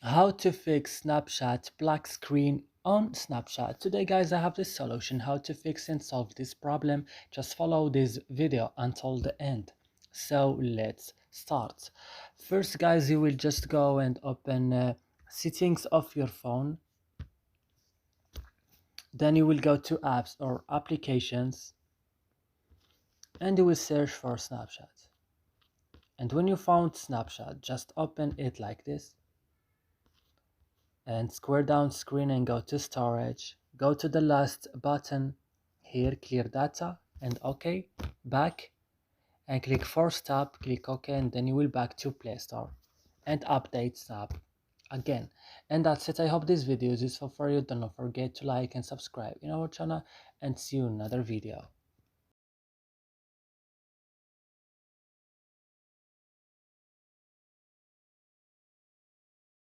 How to fix Snapchat black screen on Snapchat. Today guys, I have this solution how to fix and solve this problem. Just follow this video until the end. So let's start. First guys, you will just go and open settings of your phone. Then you will go to apps or applications and you will search for Snapchat. And when you found Snapchat, just open it like this and square down screen and go to storage. Go to the last button here, clear data, and OK. Back and click force tab, click OK, and then you will back to Play Store and update Snap again. And that's it. I hope this video is useful for you. Don't forget to like and subscribe in our channel, and see you in another video.